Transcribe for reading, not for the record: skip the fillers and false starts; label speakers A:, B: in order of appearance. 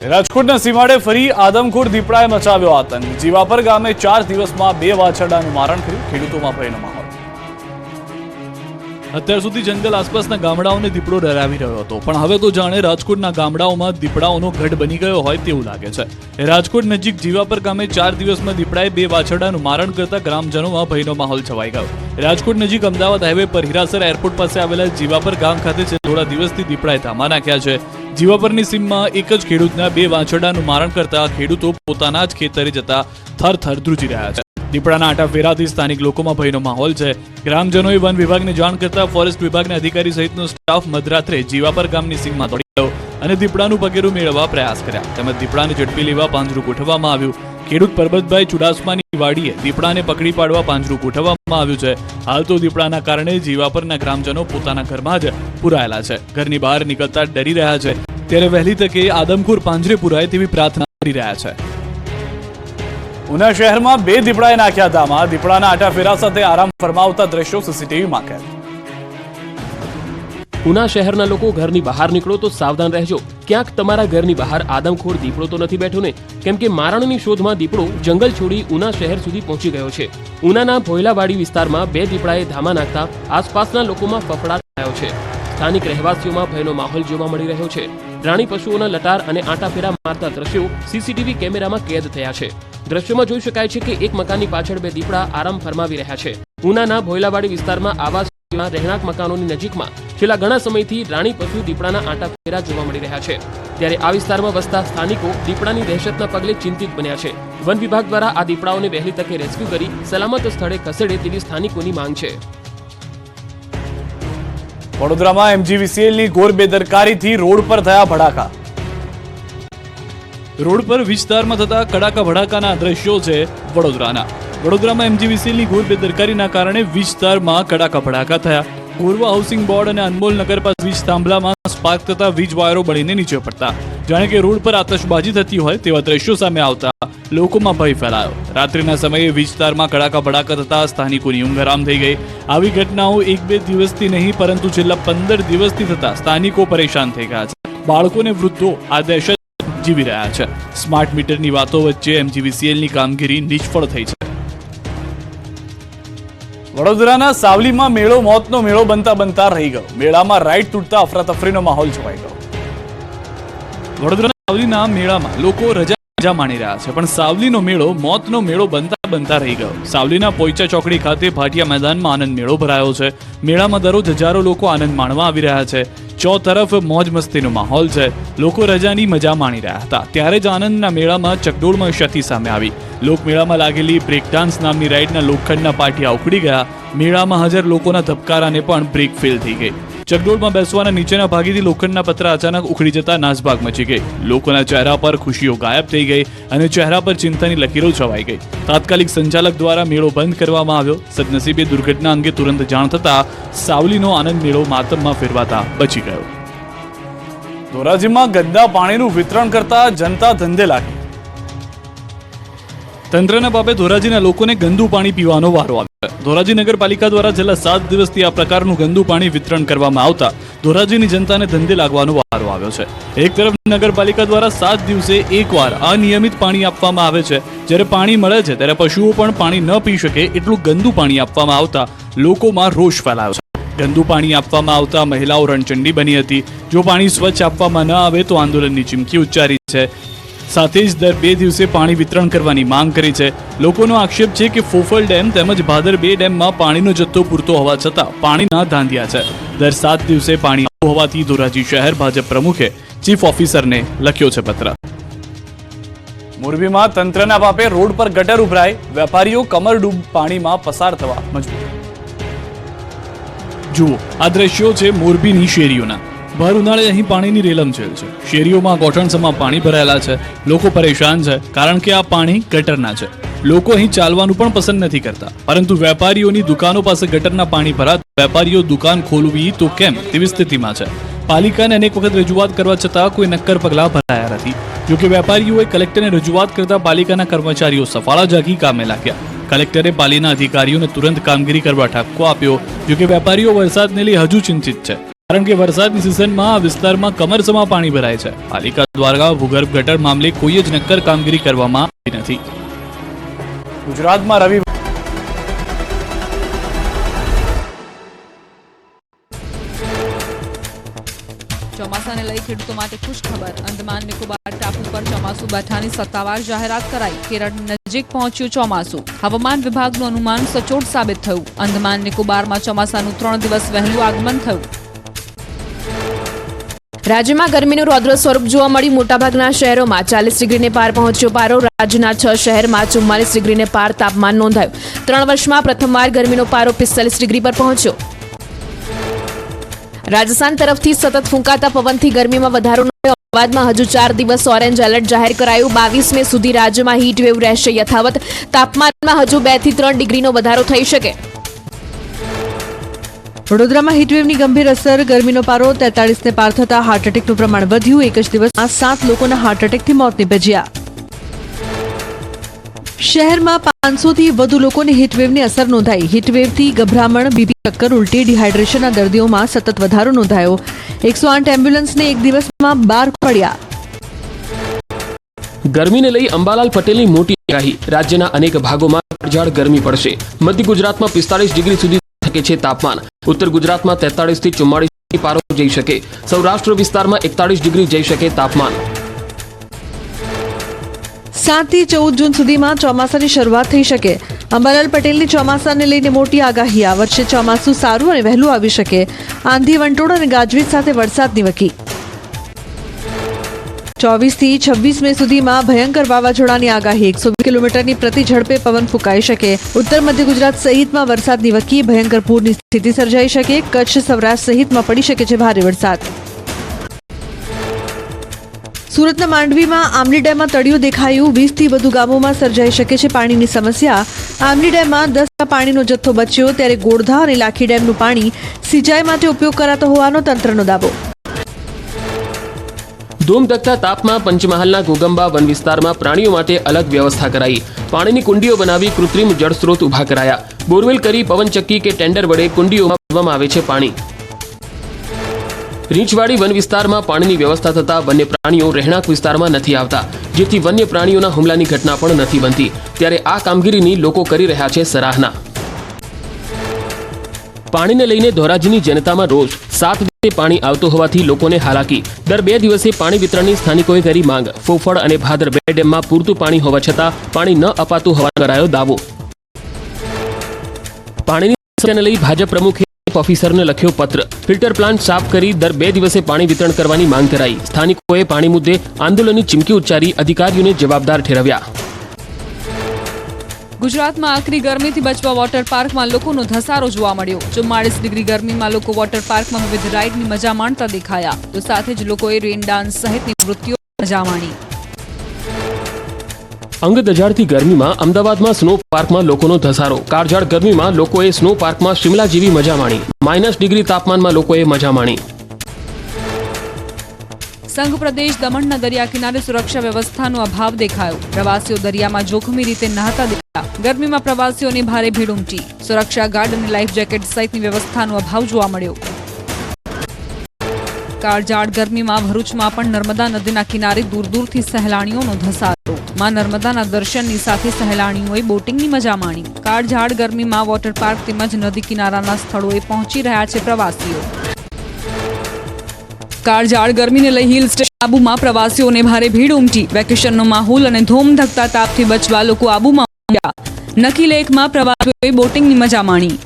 A: રાજકોટના સીમાડે ફરી આદમખોર દીપડાએ મચાવ્યો આતંક। જીવાપર ગામે 4 દિવસમાં 2 વાછરડાનું મારણ કર્યું। ખેડૂતોમાં ભયનો માહોલ। અત્યાર સુધી જંગલ આસપાસના ગામડાઓને દીપડો ડરાવી રહ્યો હતો, પણ હવે તો જાણે રાજકોટના ગામડાઓમાં દીપડાઓનો ગઢ બની ગયો હોય તેવું લાગે છે। રાજકોટ નજીક જીવાપર ગામે 4 દિવસમાં દીપડાએ 2 વાછરડાનું મારણ કરતા ગ્રામજનોમાં ભયનો માહોલ છવાઈ ગયો। રાજકોટ નજીક અમદાવાદ હાઈવે પર હીરાસર એરપોર્ટ પાસે આવેલા જીવાપર ગામ ખાતે થોડા દિવસથી દીપડાએ ધામા નાખ્યા છે। જીવાપરની સીમમાં એક જ ખેડૂતના 2 વાછરડાનું મારણ કરતા ખેડૂતો પોતાના જ ખેતરે જતા થરથર ધ્રુજી રહ્યા છે। દીપડાના આટાફેરાથી સ્થાનિક લોકોમાં ભયનો માહોલ છે। ગ્રામજનોએ વન વિભાગને જાણ કરતા ફોરેસ્ટ વિભાગના અધિકારી સહિતનો સ્ટાફ મધરાત્રે જીવાપર ગામની સીમમાં દોડી ગયો અને દીપડાનું પગેરું મેળવવા પ્રયાસ કર્યા। તેમજ દીપડાને ઝડપી લેવા પાંજરું ગોઠવવામાં આવ્યું। ખેડૂત પરબતભાઈ ચુડાસમાની વાડીએ દીપડાને પકડી પાડવા પાંજરું ગોઠવવામાં આવ્યું છે। હાલ તો દીપડાના કારણે જીવાપરના ગ્રામજનો પોતાના ઘરમાં જ પુરાયેલા છે। ઘરની બહાર નીકળતા ડરી રહ્યા છે, ત્યારે વહેલી તકે આદમખોર પાંજરે પુરાય તેવી પ્રાર્થના કરી રહ્યા છે। ઉના શહેરમાં 2 દીપડાએ નાખ્યા ધામા। દીપડાના આટાફેરા સાથે આરામ ફરમાવતા દ્રશ્યો સીસીટીવીમાં કેદ।
B: ઉના શહેરના લોકો ઘરની બહાર નીકળો તો સાવધાન રહેજો। ક્યાંક તમારા ઘરની બહાર આદમખોર દીપડો તો નથી બેઠો ને? કેમ કે મારણની શોધમાં દીપડો જંગલ છોડી ઉના શહેર સુધી પહોંચી ગયો છે। ઉનાના ભોયલાવાડી વિસ્તારમાં 2 દીપડાએ ધામા નાખતા આસપાસના લોકોમાં ફફડાટ થયો છે। સ્થાનિક રહેવાસીઓમાં ભયનો માહોલ જોવા મળી રહ્યો છે। રાણી પશુઓના લટાર અને આંટાફેરા મારતા દ્રશ્યો સીસીટીવી કેમેરામાં કેદ થયા છે। દ્રશ્યમાં જોઈ શકાય છે કે એક મકાનની પાછળ 2 દીપડા આરામ ફરમાવી રહ્યા છે। ઉનાના ભોયલાવાડી વિસ્તારમાં આવાસ રહેણાંક મકાનોની નજીકમાં છેલ્લા ઘણા સમયથી રાણી પશુ દીપડાના આંટાફેરા જોવા મળી રહ્યા છે। ત્યારે આ વિસ્તારમાં વસતા સ્થાનિકો દીપડાની દહેશતના પગલે ચિંતિત બન્યા છે। વન વિભાગ દ્વારા આ દીપડાઓને વહેલી તકે રેસ્ક્યુ કરી સલામત સ્થળે ખસેડે તેવી સ્થાનિકોની માંગ છે।
A: વડોદરામાં MGVCLની ઘોર બેદરકારીથી રોડ પર થયા ભડાકા। રોડ પર વિસ્તારમાં થતા કડાકા ભડાકાના દ્રશ્યો છે વડોદરામાં MGVCLની ઘોર બેદરકારીના કારણે વિસ્તારમાં કડાકા ભડાકા થયા। ગોરવા હાઉસિંગ બોર્ડ અને અનમોલ નગર પાસે વીજ થાંભલામાં સ્પાર્ક થતા વીજ વાયરો બળીને નીચે પડતા જાણે કે રોડ પર આતશબાજી થતી હોય તેવા દ્રશ્યો સામે આવતા લોકોમાં ભય ફેલાયો। રાત્રિના સમયે વિસ્તારમાં કડાકા ભડાકા થતા સ્થાનિકોની ઊંઘ હરામ થઈ ગઈ। આવી ઘટનાઓ 1-2 દિવસથી નહીં પરંતુ છેલ્લા 15 દિવસથી થતા સ્થાનિકો પરેશાન થઈ ગયા છે। બાળકોને વૃદ્ધો આ દહેશત જીવી રહ્યા છે। સ્માર્ટ મીટરની વાતો વચ્ચે MGVCLની કામગીરી નિષ્ફળ થઈ છે। વડોદરાના સાવલીમાં મેળો મોતનો મેળો બનતા રહી ગયો। મેળામાં રાઈડ તૂટતા અફરાતફરીનો માહોલ છવાઈ ગયો। વડોદરાના સાવલીના મેળામાં લોકો રજા માણી રહ્યા છે, પણ સાવલીનો મેળો મોતનો મેળો બનતા રહી ગયો। સાવલીના પોઈચા ચોકડી ખાતે ભાટિયા મેદાનમાં આનંદ મેળો ભરાયો છે। મેળામાં દરરોજ હજારો લોકો આનંદ માણવા આવી રહ્યા છે। ચોતરફ મોજ મસ્તીનો માહોલ છે। લોકો રજાની મજા માણી રહ્યા હતા ત્યારે જ આનંદના મેળામાં ચકડોળમાં ક્ષતિ સામે આવી। લોકમેળામાં લાગેલી બ્રેક ડાન્સ નામની રાઈડના લોખંડના પાટિયા ઉખડી ગયા। મેળામાં હાજર લોકોના ધબકારાને પણ બ્રેક ફેલ થઈ ગઈ। ચકડોળમાં બેસવાના નીચેના ભાગેથી લોખંડના પતરા અચાનક ઉખડી જતા નાસભાગ મચી ગઈ। લોકોના ચહેરા પર ખુશીઓ ગાયબ થઈ ગઈ અને ચહેરા પર ચિંતાની લકીરો છવાઈ ગઈ। તાત્કાલિક સંચાલક દ્વારા મેળો બંધ કરવામાં આવ્યો। સદનસીબે દુર્ઘટના અંગે તુરંત જાણ થતા સાવલીનો આનંદ મેળો માતમમાં ફેરવાતા બચી ગયો। ધોરાજીમાં ગંદા પાણીનું વિતરણ કરતા જનતા ધંધે લાગી। તંત્રના બાબે ધોરાજીના લોકોને ગંદુ પાણી પીવાનો વારો આવ્યો છે। ધોરાજી નગરપાલિકા દ્વારા છેલ્લા 7 દિવસથી આ પ્રકારનું ગંદુ પાણી વિતરણ કરવામાં આવતા ધોરાજીની જનતાને ધંધે લાગવાનો વારો આવ્યો છે। એક તરફ નગરપાલિકા દ્વારા 7 દિવસે એકવાર અનિયમિત પાણી આપવામાં આવે છે, જ્યારે પાણી મળે છે ત્યારે પશુઓ પણ પાણી ન પી શકે એટલું ગંદુ પાણી આપવામાં આવતા લોકોમાં રોષ ફેલાયો છે। ગંદુ પાણી આપવામાં આવતા મહિલાઓ રણચંડી બની હતી। જો પાણી સ્વચ્છ આપવામાં ન આવે તો આંદોલનની ચીમકી ઉચ્ચારી છે। સાથે જ દર 2 દિવસે પાણી વિતરણ કરવાની માંગ કરી છે। લોકોનો આક્ષેપ છે કે ફોફલ ડેમ તેમજ ભાદર 2 ડેમમાં પાણીનો જથ્થો પૂરતો હોવા છતાં પાણીના ધાંધિયા છે। દર 7 દિવસે પાણી આપવું હોવાથી ધોરાજી શહેર ભાજપ પ્રમુખે ચીફ ઓફિસરને લખ્યો છે પત્ર। મોરબીમાં તંત્રના બાપે રોડ પર ગટર ઉભરાઈ। વેપારીઓ કમરડૂબ પાણીમાં પસાર થવા મજબૂર। જુઓ, આ દ્રશ્યો છે મોરબીની શેરીઓના। ભર ઉનાળે અહીં પાણીની રેલમછેલ છે। શેરીઓમાં ગોઠણસમાં પાણી ભરાયેલા છે। લોકો પરેશાન છે કારણ કે આ પાણી ગટરના છે। લોકો અહીં ચાલવાનું પણ પસંદ નથી કરતા, પરંતુ વેપારીઓની દુકાનો પાસે ગટરના પાણી ભરાતા વેપારીઓ દુકાન ખોલવી તો કેમ તેવી સ્થિતિમાં છે। પાલિકાને અનેક વખત રજૂઆત કરવા છતાં કોઈ નક્કર પગલાં ભરાયા નથી। જોકે વેપારીઓએ કલેક્ટરને રજૂઆત કરતા પાલિકાના કર્મચારીઓ સફાળા જાગી કામે લાગ્યા। કલેક્ટરે પાલિકાના અધિકારીઓને તુરંત કામગીરી કરવા ઠપકો આપ્યો। જોકે વેપારીઓ વરસાદને લઈ હજુ ચિંતિત છે। કારણ કે વરસાદની સિઝનમાં આ વિસ્તારમાં કમરસમાં પાણી ભરાય છે. પાલિકા દ્વારા ભૂગર્ભ ગટર મામલે કોઈ જ નક્કર કામગીરી કરવામાં આવી નથી. ગુજરાતમાં રવિ
C: ચોમાસાને લઈ ખેડૂતો માટે ખુશ ખબર. અંદમાન નિકોબાર ટાપુ પર ચોમાસું બેઠાની સત્તાવાર જાહેરાત કરાઈ. કેરળ નજીક પહોંચ્યું ચોમાસું. હવામાન વિભાગનું અનુમાન સચોટ સાબિત થયું. અંદમાન નિકોબારમાં ચોમાસાનું 3 દિવસ વહેલું આગમન થયું.
D: રાજ્યમાં ગરમીનું રૌદ્ર સ્વરૂપ જોવા મળ્યું. મોટાભાગના શહેરોમાં 40 ડિગ્રીને પાર પહોંચ્યો પારો. રાજ્યના 6 શહેરમાં 44 ડિગ્રીને પાર તાપમાન નોંધાયું. 3 વર્ષમાં પ્રથમવાર ગરમીનો પારો 45 ડિગ્રી પર પહોંચ્યો. રાજસ્થાન તરફથી સતત ફૂંકાતા પવનથી ગરમીમાં વધારો નોંધાયો. અમદાવાદમાં હજુ 4 દિવસ ઓરેન્જ એલર્ટ જાહેર કરાયું. 22 મે સુધી રાજ્યમાં હીટવેવ રહેશે યથાવત. તાપમાનમાં હજુ 2 થી 3 ડિગ્રીનો વધારો થઈ શકે.
E: વડોદરામાં હીટવેવની ગંભીર અસર. ગરમીનો પારો 43ને પાર થતા હાર્ટ એટેકનું પ્રમાણ વધ્યું. એક જ દિવસમાં 7 લોકોના હાર્ટ એટેકથી મોત નીપજ્યા. શહેરમાં 500 થી વધુ લોકોને હીટવેવની અસર નોંધાઈ. હીટવેવથી ગભરામણ, બીપી, ચક્કર, ઉલટી, ડિહાઇડ્રેશનના દર્દીઓમાં સતત વધારો નોંધાયો. 108 એમ્બ્યુલન્સને એક દિવસમાં 12 પડ્યા.
B: ગરમીને લઈ અંબાલાલ પટેલની મોટી આગાહી. રાજ્યના અનેક ભાગોમાં કાળઝાળ ગરમી પડશે. મધ્ય ગુજરાતમાં 45 ડિગ્રી સુધી શકે છે તાપમાન. ઉત્તર ગુજરાતમાં 43 થી 44 ડિગ્રી પારો જઈ શકે. સૌરાષ્ટ્ર વિસ્તારમાં 41 ડિગ્રી જઈ શકે તાપમાન.
E: 7 થી 14 જૂન સુધીમાં ચોમાસાની શરૂઆત થઈ શકે. અંબાલાલ પટેલની ચોમાસાને લઈને મોટી આગાહી. આ વર્ષે ચોમાસું સારું અને વહેલું આવી શકે. આંધી, વંટોળ અને ગાજવીજ સાથે વરસાદની વકી. 24 થી 26 મે સુધીમાં ભયંકર વાવાઝોડાની આગાહી. 120 કિલોમીટરની પ્રતિ ઝડપે પવન ફૂંકાઈ શકે. ઉત્તર મધ્ય ગુજરાત સહિતમાં વરસાદની વકી. ભયંકર પૂરની સ્થિતિ સર્જાઈ શકે. કચ્છ, સૌરાષ્ટ્ર સહિતમાં પડી શકે છે ભારે વરસાદ. સુરતના માંડવીમાં આમલી ડેમમાં તળિયું દેખાયું. 20 થી વધુ ગામોમાં સર્જાઈ શકે છે પાણીની સમસ્યા. આમલી ડેમમાં 10 પાણીનો જથ્થો બચ્યો, ત્યારે ગોળધા અને લાખી ડેમનું પાણી સિંચાઈ માટે ઉપયોગ કરાતો હોવાનો તંત્રનો દાવો.
B: ધૂમધકતા તાપમાં પંચમહાલના ઘોગંબા વન વિસ્તારમાં પ્રાણીઓ માટે અલગ વ્યવસ્થા કરાઈ. પાણીની કુંડીઓ બનાવી કૃત્રિમ જળસ્ત્રોત ઉભા કરાયા. બોરવેલ કરી પવનચક્કી કે ટેન્ડર વડે કુંડીઓમાં ભરવામાં આવે છે પાણી. રીંછવાડી વન વિસ્તારમાં પાણીની વ્યવસ્થા થતા વન્ય પ્રાણીઓ રહેણાંક વિસ્તારમાં નથી આવતા, જેથી વન્ય પ્રાણીઓના હુમલાની ઘટના પણ નથી બનતી. ત્યારે આ કામગીરીની લોકો કરી રહ્યા છે સરાહના. પાણીને લઈને ધોરાજીની જનતામાં રોષ. 7 દિવસે પાણી આવતું હોવાથી લોકોને હાલાકી. દર 2 દિવસે પાણી વિતરણની સ્થાનિકોએ કરી માંગ. ફોફળ અને ભાદર 2 ડેમમાં પૂરતું પાણી હોવા છતાં પાણી ન અપાતું હોવાનો કરાયો દાવો. પાણીની સમસ્યાને લઈ ભાજપ પ્રમુખે ઓફિસરને લખ્યો પત્ર. ફિલ્ટર પ્લાન્ટ સાફ કરી દર 2 દિવસે પાણી વિતરણ કરવાની માંગ કરાઈ. સ્થાનિકોએ પાણી મુદ્દે આંદોલનની ચીમકી ઉચ્ચારી અધિકારીઓને જવાબદાર ઠેરવ્યા.
C: ગુજરાતમાં આકરી ગરમીથી બચવા વોટર પાર્કમાં લોકોનો ધસારો જોવા મળ્યો. 44 ડિગ્રી ગરમીમાં લોકો વોટર પાર્કમાં વિવિધ રાઇડની મજા માણતા દેખાયા. તો સાથે જ લોકોએ રેન ડાન્સ સહિતની પ્રવૃત્તિઓની મજા માણી.
B: અંગ દજાડતી ગરમીમાં અમદાવાદમાં સ્નો પાર્કમાં લોકોનો ધસારો. કાળઝાળ ગરમીમાં લોકોએ સ્નો પાર્કમાં શિમલા જેવી મજા માણી. -ડિગ્રી તાપમાનમાં લોકોએ મજા માણી.
C: સંઘ પ્રદેશ દમણના દરિયા કિનારે સુરક્ષા વ્યવસ્થાનો અભાવ દેખાયો. પ્રવાસીઓ દરિયામાં જોખમી રીતે નહાતા દેખાયા. ગરમીમાં પ્રવાસીઓની ભારે ભીડ ઉમટી. સુરક્ષા ગાર્ડ અને લાઈફ જેકેટ સહિતની વ્યવસ્થાનો અભાવ જોવા મળ્યો. કાળઝાળ ગરમીમાં ભરૂચમાં પણ નર્મદા નદીના કિનારે દૂર દૂરથી સહેલાણીઓનો ધસારો. માં નર્મદાના દર્શનની સાથે સહેલાણીઓએ બોટિંગની મજા માણી. કાળઝાળ ગરમીમાં વોટર પાર્ક તેમજ નદી કિનારાના સ્થળોએ પહોંચી રહ્યા છે પ્રવાસીઓ. કાળઝાળ ગરમીને લઈ હિલ સ્ટેશન આબુમાં પ્રવાસીઓને ભારે ભીડ ઉમટી. વેકેશનનો માહોલ અને ધોમધકતા તાપથી બચવા લોકો આબુમાં આવ્યા. નકી લેકમાં પ્રવાસીઓએ બોટિંગની મજા માણી.